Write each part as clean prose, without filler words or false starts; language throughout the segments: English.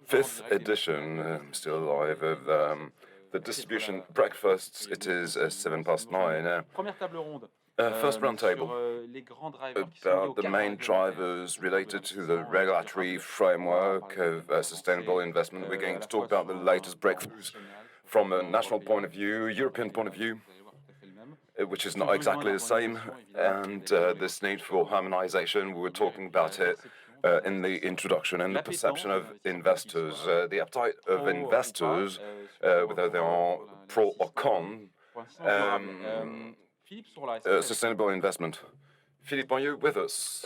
Fifth edition, still alive, of the distribution breakfasts. It is 9:07. First roundtable about the main drivers related to the regulatory framework of sustainable investment. We're going to talk about the latest breakthroughs from a national point of view, European point of view, which is not exactly the same, and this need for harmonization. We were talking about it in the introduction, and the perception of investors, the appetite of investors, whether they are pro or con, sustainable investment. Philippe, are you with us?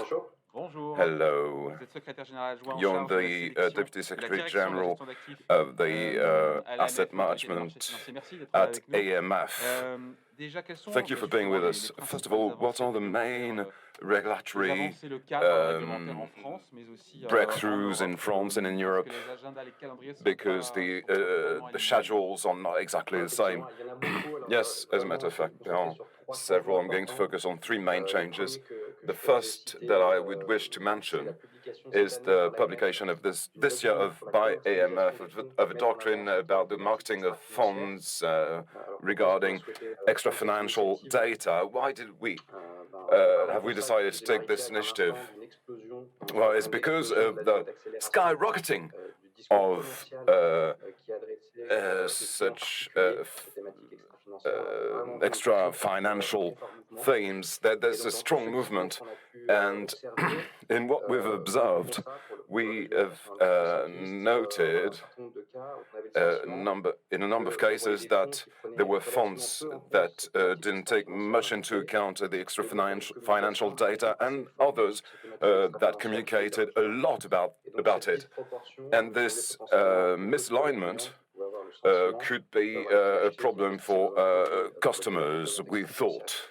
Bonjour. Hello. You're the Deputy Secretary General of the Asset Management at AMF. Thank you for being with us. First of all, what are the main regulatory breakthroughs in France and in Europe? Because the schedules are not exactly the same. Yes, as a matter of fact, there are several. I'm going to focus on three main changes. The first that I would wish to mention is the publication of this year by AMF of a doctrine about the marketing of funds regarding extra financial data. Why have we decided to take this initiative? Well, it's because of the skyrocketing of such extra financial themes, that there's a strong movement, and in what we've observed, we have noted in a number of cases that there were funds that didn't take much into account the extra financial data, and others that communicated a lot about it. And this misalignment could be a problem for customers, we thought.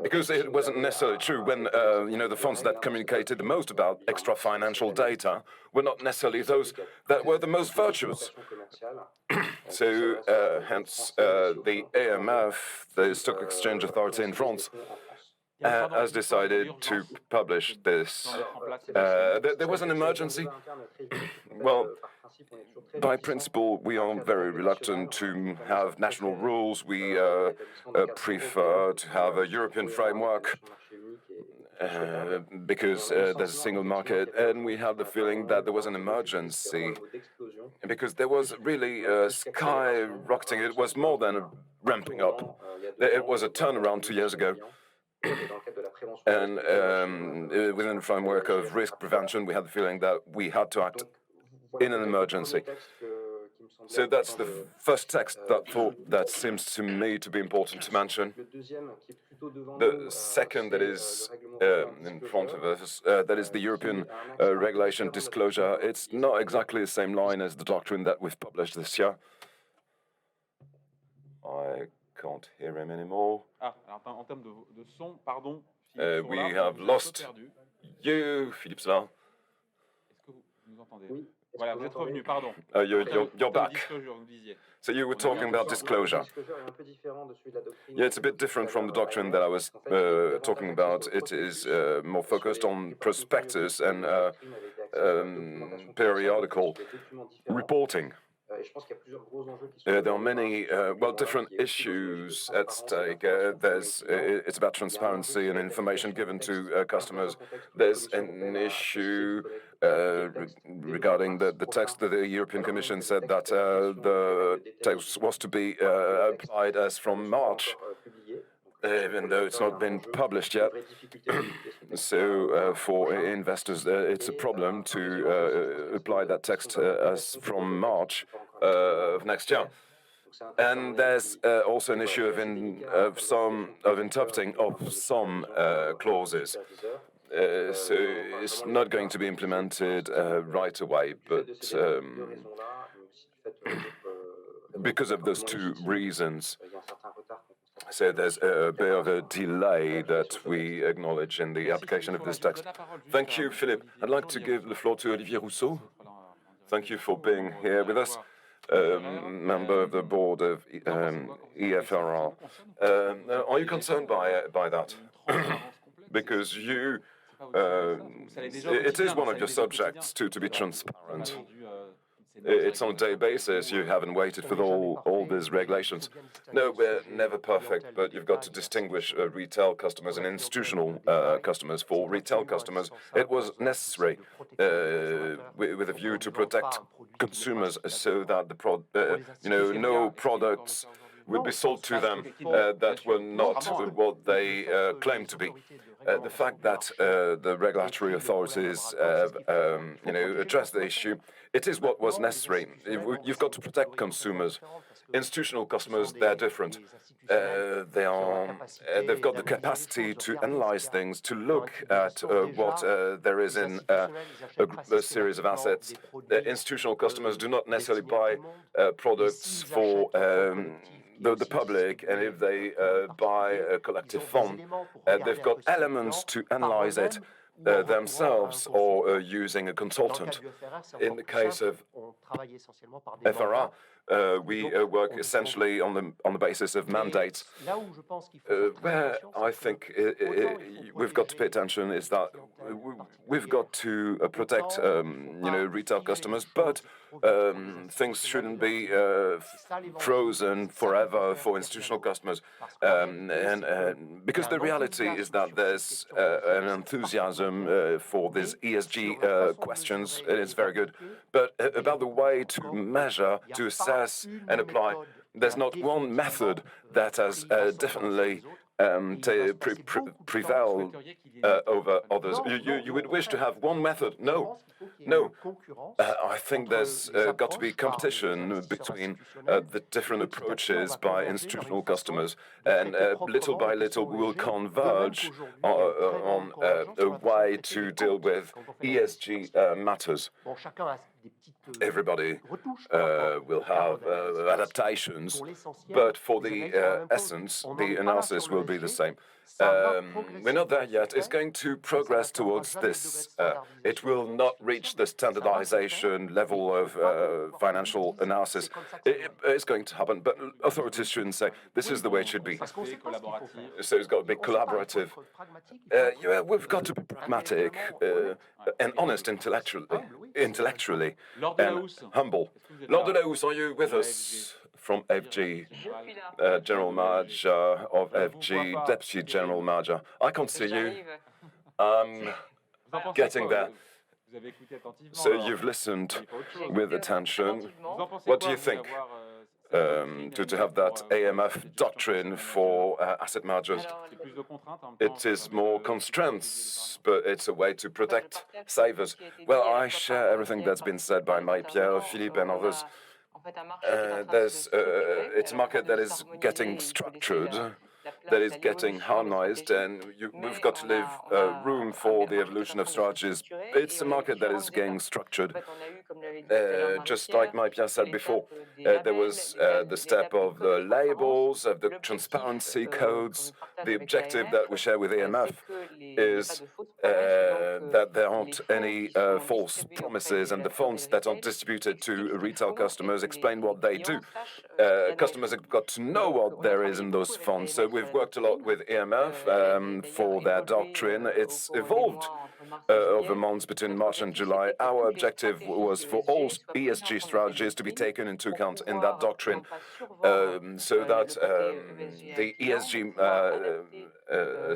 Because it wasn't necessarily true when, the funds that communicated the most about extra financial data were not necessarily those that were the most virtuous. So, hence, the AMF, the Stock Exchange Authority in France, has decided to publish this. There was an emergency. Well, by principle, we are very reluctant to have national rules. We prefer to have a European framework because there's a single market, and we have the feeling that there was an emergency because there was really skyrocketing. It was more than a ramping up. It was a turnaround 2 years ago. And within the framework of risk prevention, we had the feeling that we had to act in an emergency. So that's the first text that seems to me to be important to mention. The second that is in front of us, that is the European regulation disclosure. It's not exactly the same line as the doctrine that we've published this year. I can't hear him anymore. We have lost you, Philippe Sla. You're back. So you were talking about disclosure. Yeah, it's a bit different from the doctrine that I was talking about. It is more focused on prospectus and periodical reporting. There are many, different issues at stake. It's about transparency and information given to customers. There's an issue regarding the text that the European Commission said that the text was to be applied as from March, even though it's not been published yet. So for investors, it's a problem to apply that text as from March of next year. And there's also an issue of interpreting of some clauses. So it's not going to be implemented right away, but because of those two reasons. So there's a bit of a delay that we acknowledge in the application of this text. Thank you, Philippe. I'd like to give the floor to Olivier Rousseau. Thank you for being here with us, member of the board of EFRR. Are you concerned by that? Because you it is one of your subjects to be transparent. It's on a day basis. You haven't waited for all these regulations. No, we're never perfect, but you've got to distinguish retail customers and institutional customers. For retail customers, it was necessary with a view to protect consumers so that no products would be sold to them that were not what they claimed to be. The fact that the regulatory authorities address the issue, it is what was necessary. You've got to protect consumers. Institutional customers, they're different. They've got the capacity to analyze things, to look at what there is in a series of assets. Institutional customers do not necessarily buy products for the public, and if they buy a collective fund, they've got elements to analyze it themselves or using a consultant. In the case of FRA, we work essentially on the basis of mandates. Where I think we've got to pay attention is that we've got to protect retail customers, but things shouldn't be frozen forever for institutional customers. And because the reality is that there's an enthusiasm for these ESG questions, and it's very good. But about the way to measure, to assess and apply, there's not one method that has definitely prevailed over others. You would wish to have one method? No. I think there's got to be competition between the different approaches by institutional customers, and little by little we will converge on a way to deal with ESG matters. Everybody will have adaptations, but for the essence, the analysis will be the same. We're not there yet. It's going to progress towards this. It will not reach the standardization level of financial analysis. It's going to happen, but authorities shouldn't say this is the way it should be. So it's got to be collaborative. We've got to be pragmatic and honest intellectually, and humble. Lord de la Housse, are you with us? From FG, General Manager of FG, Deputy General Manager. I can't see you. I'm getting there. So you've listened with attention. What do you think? To have that AMF doctrine for asset managers. It is more constraints, but it's a way to protect savers. Well, I share everything that's been said by Marie-Pierre, Philippe, and others. It's a market that is getting structured, that is getting harmonized, and we've got to leave room for the evolution of strategies. It's a market that is getting structured. Just like Marie-Pierre said before, there was the step of the labels, of the transparency codes. The objective that we share with AMF is that there aren't any false promises, and the funds that are distributed to retail customers explain what they do. Customers have got to know what there is in those funds. So we've worked a lot with AMF for their doctrine. It's evolved over months between March and July. Our objective was for all ESG strategies to be taken into account in that doctrine, so that the ESG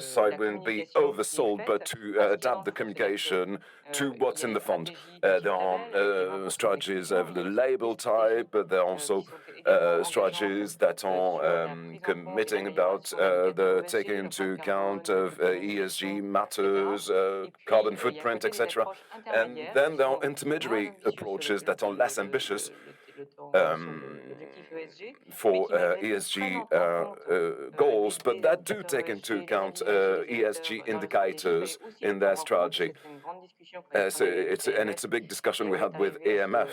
side wouldn't be oversold, but to adapt the communication to what's in the fund. There are strategies of the label type, but there are also strategies that are committing about the taking into account of ESG matters, carbon footprint, etc. And then there are intermediary approaches that are less ambitious for ESG goals, but that do take into account ESG indicators in their strategy. So it's a big discussion we had with AMF,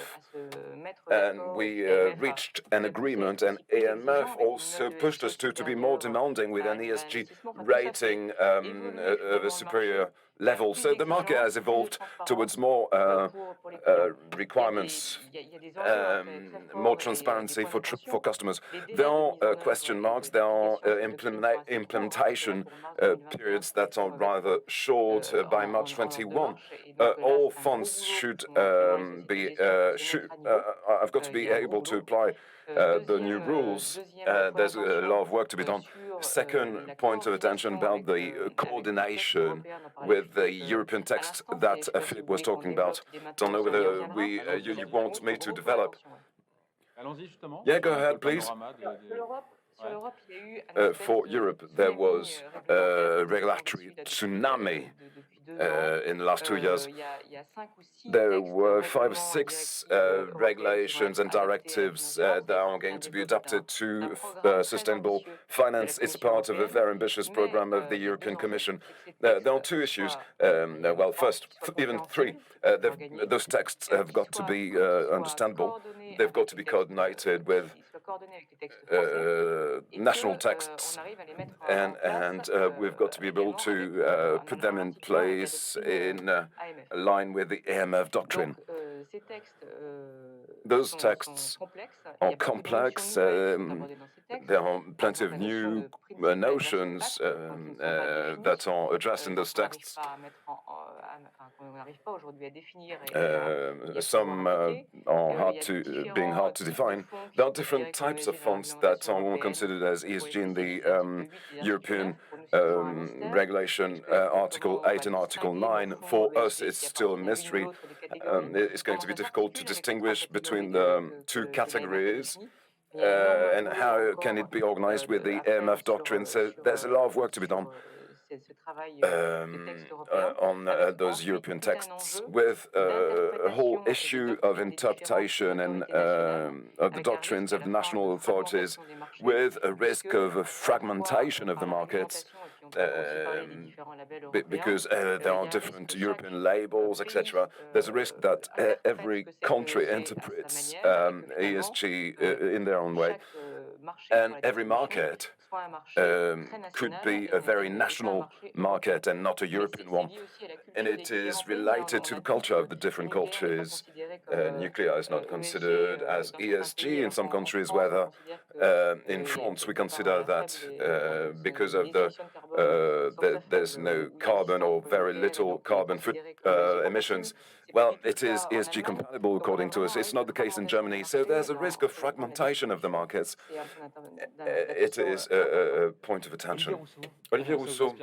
and we reached an agreement, and AMF also pushed us to be more demanding with an ESG rating of a superior level. So the market has evolved towards more requirements, more transparency for customers. There are question marks, there are implementation periods that are rather short by March 21. All funds should be, I've got to be able to apply the new rules. There's a lot of work to be done. Second point of attention about the coordination with the European text that Philippe was talking about. Don't know whether you want me to develop. Yeah, go ahead, please. For Europe, there was a regulatory tsunami in the last 2 years. There were 5 or 6 regulations and directives that are going to be adapted to sustainable finance. It's part of a very ambitious program of the European Commission. There are 2 issues. Well, first, even 3. Those texts have got to be understandable. They've got to be coordinated with national texts, and we've got to be able to put them in place in line with the AMF doctrine. Those texts are complex. There are plenty of new notions that are addressed in those texts. Some are being hard to define. There are different types of funds that are considered as ESG in the European regulation, Article 8 and Article 9. For us, it's still a mystery. It's going to be difficult to distinguish between the 2 categories. And how can it be organized with the AMF doctrine? So there's a lot of work to be done on those European texts, with a whole issue of interpretation and of the doctrines of the national authorities, with a risk of a fragmentation of the markets, because there are different European labels, etc. There's a risk that every country interprets ESG in their own way, and every market could be a very national market and not a European one. And it is related to the culture of the different cultures. Nuclear is not considered as ESG in some countries, whether in France we consider that because of there's no carbon or very little carbon emissions. Well, it is ESG compatible according to us. It's not the case in Germany. So there's a risk of fragmentation of the markets. It is a point of attention. Olivier Rousseau,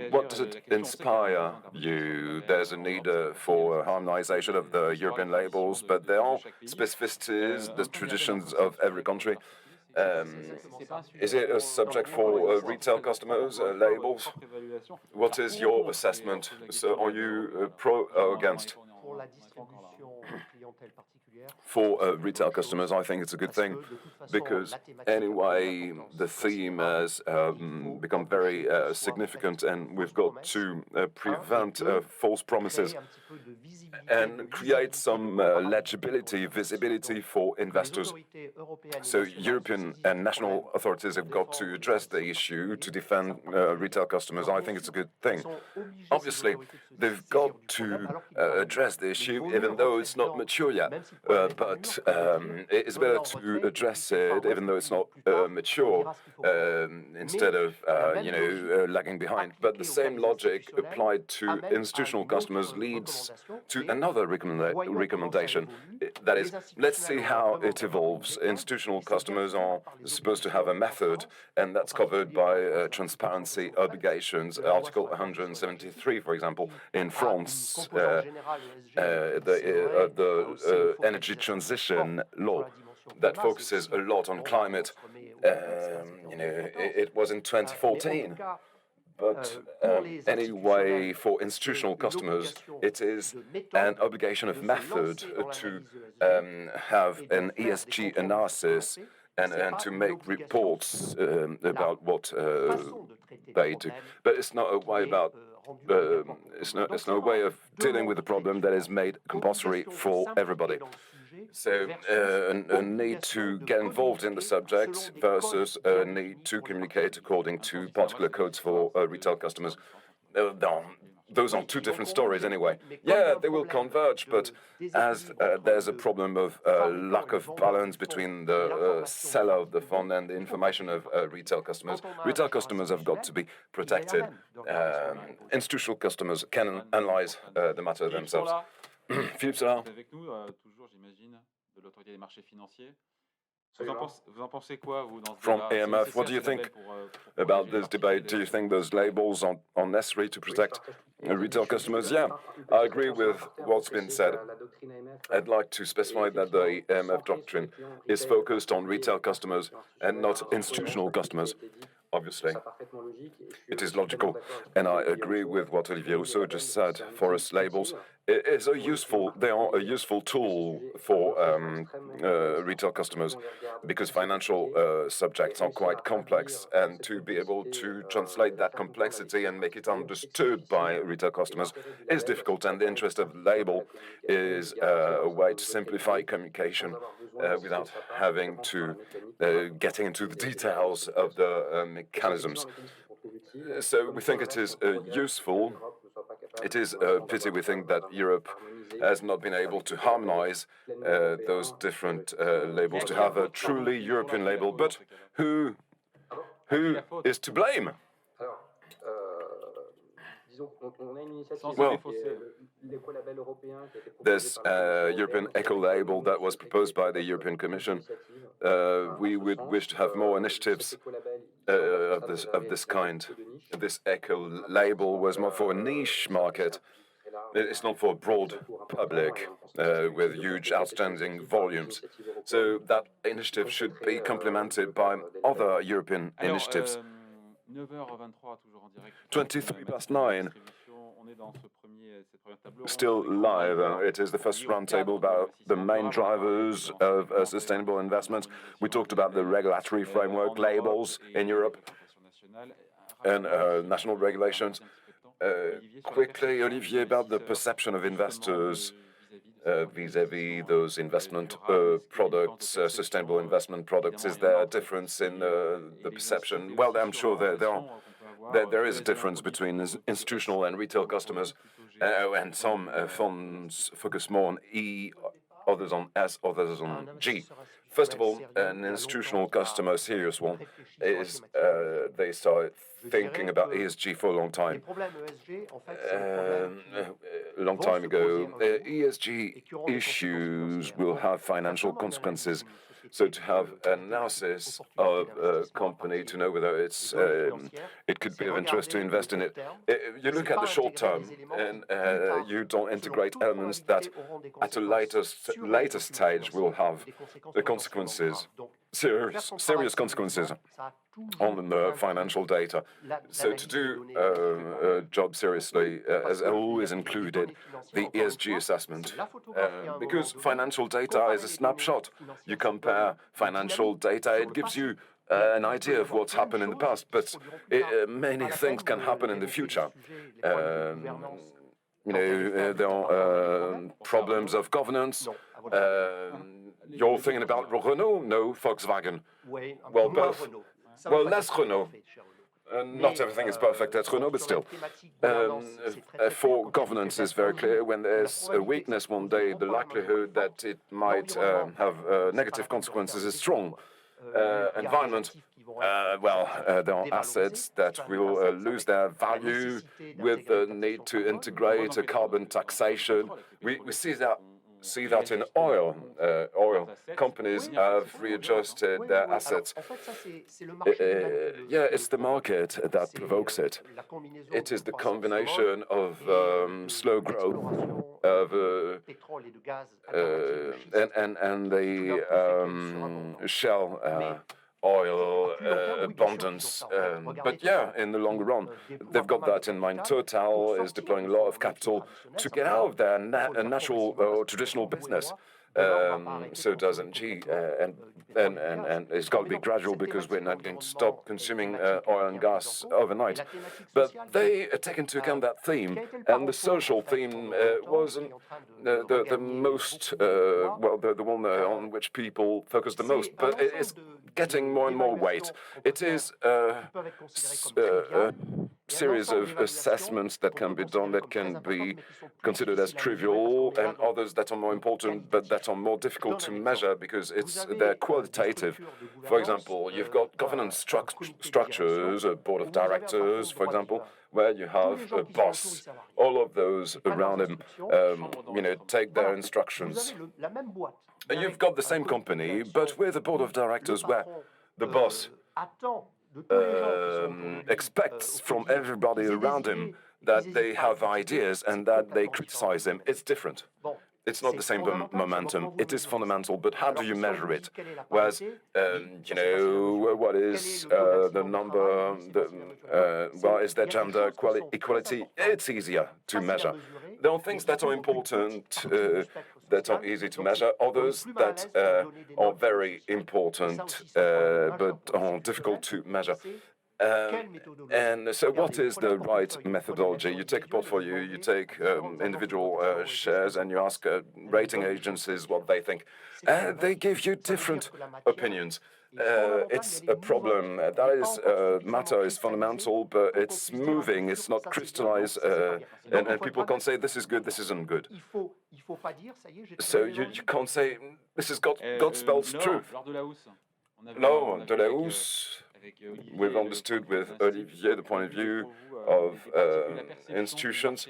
what does it inspire you? There's a need for harmonization of the European labels, but there are specificities, the traditions of every country. Is it a subject for retail customers, labels? What is your assessment? So are you pro or against? For retail customers, I think it's a good thing, because anyway, the theme has become very significant, and we've got to prevent false promises and create some legibility, visibility for investors. So European and national authorities have got to address the issue to defend retail customers. I think it's a good thing. Obviously, they've got to address the issue, even though it's not mature yet. But it's better to address it, even though it's not mature, instead of lagging behind. But the same logic applied to institutional customers leads to another recommendation. That is, let's see how it evolves. Institutional customers are supposed to have a method, and that's covered by transparency obligations. Article 173, for example, in France, the energy transition law that focuses a lot on climate. It was in 2014. But anyway, for institutional customers, it is an obligation of method to have an ESG analysis and to make reports about what they do. But it's not a way about it's no way of dealing with the problem that is made compulsory for everybody. So a need to get involved in the subject versus a need to communicate according to particular codes for retail customers. those are two different stories anyway. Yeah, they will converge, but as there's a problem of lack of balance between the seller of the fund and the information of retail customers have got to be protected. Institutional customers can analyze the matter themselves. Philippe Solar. Avec nous, toujours, j'imagine, de l'autorité des marchés financiers. Vous en pensez quoi, vous, dans ce From débat? AMF, what do you think about this debate? Do you think those labels are necessary to protect retail customers? Yeah, I agree with what's been said. I'd like to specify that the AMF doctrine is focused on retail customers and not institutional customers. Obviously, it is logical, and I agree with what Olivier also just said. For us, labels they are a useful tool for retail customers because financial subjects are quite complex, and to be able to translate that complexity and make it understood by retail customers is difficult. And the interest of the label is a way to simplify communication without having to getting into the details of the mechanisms. So we think it is useful. It is a pity we think that Europe has not been able to harmonize those different labels to have a truly European label. But who is to blame? Well, this European eco-label that was proposed by the European Commission, we would wish to have more initiatives of this kind. This eco-label was more for a niche market. It's not for a broad public with huge outstanding volumes. So that initiative should be complemented by other European initiatives. 9:23. Still live. It is the first roundtable about the main drivers of sustainable investment. We talked about the regulatory framework, labels in Europe, and national regulations. Quickly, Olivier, about the perception of investors vis-à-vis those investment products, sustainable investment products. Is there a difference in the perception? Well, I'm sure there is a difference between institutional and retail customers, and some funds focus more on E, others on S, others on G. First of all, an institutional customer, a serious one, is they start thinking about ESG for a long time. A long time ago, ESG issues will have financial consequences. So to have an analysis of a company to know whether it could be of interest to invest in it. You look at the short term, and you don't integrate elements that at a later stage will have the consequences, serious consequences on the financial data. So to do a job seriously has always included the ESG assessment, because financial data is a snapshot. You compare financial data, it gives you an idea of what's happened in the past, but many things can happen in the future. There are problems of governance. You're thinking about Renault? No, Volkswagen. Well, both. Well, less Renault. Not everything is perfect at Renault, but still. For governance is very clear. When there's a weakness one day, the likelihood that it might have negative consequences is strong. Environment, there are assets that will lose their value with the need to integrate a carbon taxation. We see that in oil. Oil companies have readjusted their assets. It's the market that provokes it. It is the combination of slow growth of and the shale oil abundance. But in the long run, they've got that in mind. Total is deploying a lot of capital to get out of their natural or traditional business. So does NG, and it's got to be gradual because we're not going to stop consuming oil and gas overnight. But they take into account that theme, and the social theme wasn't the most, the one on which people focus the most, but it is getting more and more weight. It is series of assessments that can be done that can be considered as trivial, and others that are more important but that are more difficult to measure because they're qualitative. For example, you've got governance structures, a board of directors, for example, where you have a boss. All of those around him, take their instructions. You've got the same company, but with a board of directors where the boss expects from everybody around him that they have ideas and that they criticize him. It's different. It's not the same momentum. It is fundamental, but how do you measure it? Whereas, what is the number? Is there gender equality? It's easier to measure. There are things that are important, that are easy to measure. Others that are very important, but are difficult to measure. And so what is the right methodology? You take a portfolio, you take individual shares, and you ask rating agencies what they think. They give you different opinions. It's a problem. That is, matter is fundamental, but it's moving, it's not crystallized, and people can't say this is good, this isn't good. So you can't say this is God spells truth. No, de la hausse, we've understood with Olivier the point of view of institutions.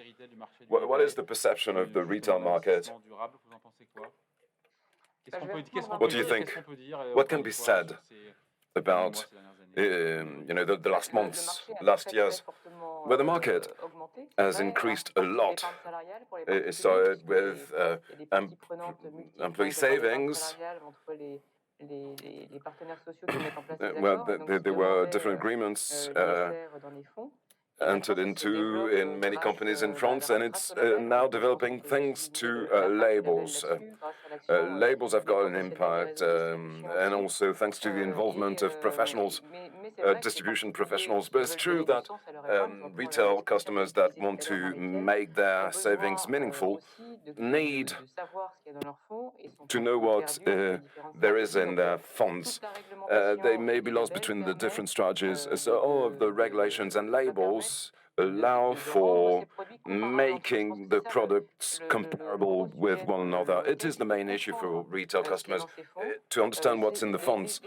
What is the perception of the retail market? What do you think? What can be said about the last months, last years, where the market has increased a lot? It started with employee savings. Well, there were different agreements entered into in many companies in France, and it's now developing things to labels. Labels have got an impact, and also thanks to the involvement of professionals, distribution professionals. But it's true that retail customers that want to make their savings meaningful need to know what there is in their funds. They may be lost between the different strategies. So all of the regulations and labels allow for making the products comparable with one another. It is the main issue for retail customers to understand what's in the funds.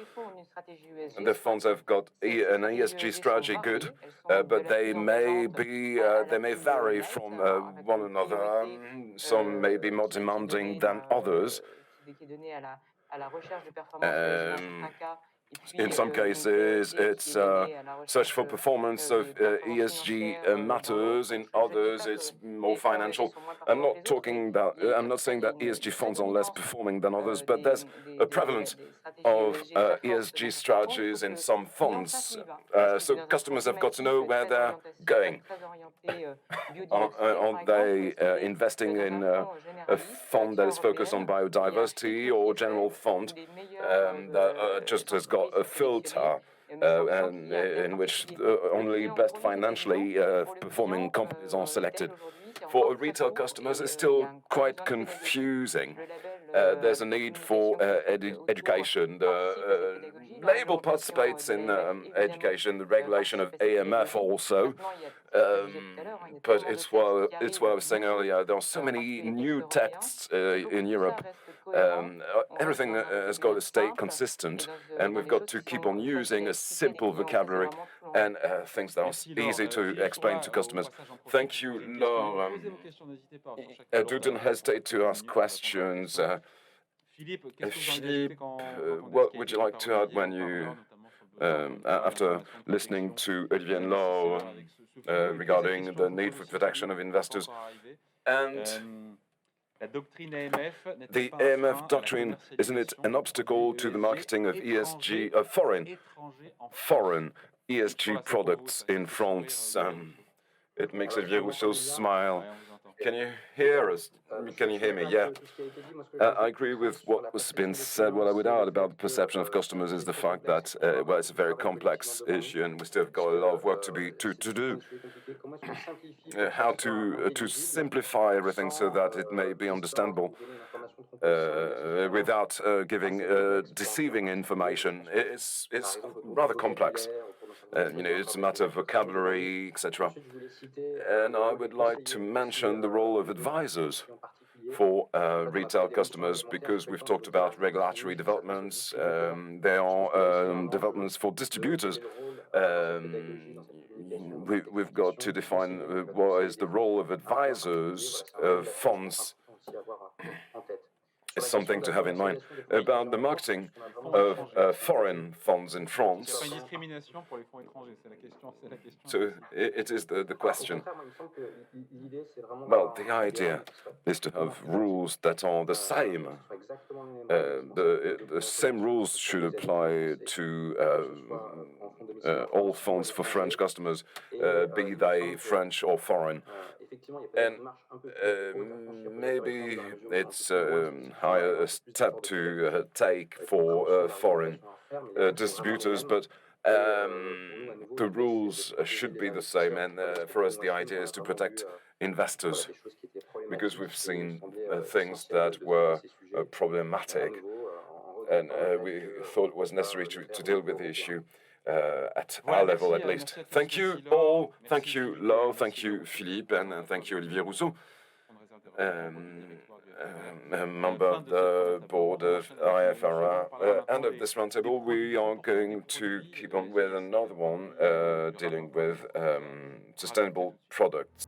And the funds have got an ESG strategy, good, but they may vary from one another. Some may be more demanding than others. In some cases, it's search for performance of ESG matters. In others, it's more financial. I'm not saying that ESG funds are less performing than others, but there's a prevalence of ESG strategies in some funds. So customers have got to know where they're going. Are they investing in a fund that is focused on biodiversity or general fund that just has got a filter and in which only best financially performing companies are selected? For retail customers, it's still quite confusing. There's a need for education. The label participates in education, the regulation of AMF also. But it's what I was saying earlier. There are so many new texts in Europe. Everything has got to stay consistent, and we've got to keep on using a simple vocabulary and things that are easy to explain to customers. Thank you, Laure. Don't hesitate to ask questions. Philippe, what would you like to add when you, after listening to Olivier and Laure regarding the need for protection of investors? And the AMF doctrine, isn't it an obstacle to the marketing of ESG, foreign ESG products in France? It makes Olivier Rousseau smile. Can you hear us? Can you hear me? Yeah. I agree with what was been said. What I would add about the perception of customers is the fact that, it's a very complex issue, and we still have got a lot of work to do. How to simplify everything so that it may be understandable. without giving deceiving information. It's rather complex. It's a matter of vocabulary, etc. And I would like to mention the role of advisors for retail customers, because we've talked about regulatory developments. There are developments for distributors. We've got to define what is the role of advisors of funds. It's something to have in mind. About the marketing of foreign funds in Il n'y a France, pas une discrimination pour les fonds étrangers, c'est la question. so it is the question. Well, the idea is to have rules that are the same. The same rules should apply to all funds for French customers, be they French or foreign. And maybe it's a higher step to take for foreign distributors, but the rules should be the same. And for us, the idea is to protect investors, because we've seen things that were problematic, and we thought it was necessary to deal with the issue at our level at least. Thank you all. Thank you, Laure. Thank you, Philippe. And thank you, Olivier Rousseau, a member of the board of IFRA. And of this roundtable, we are going to keep on with another one dealing with sustainable products.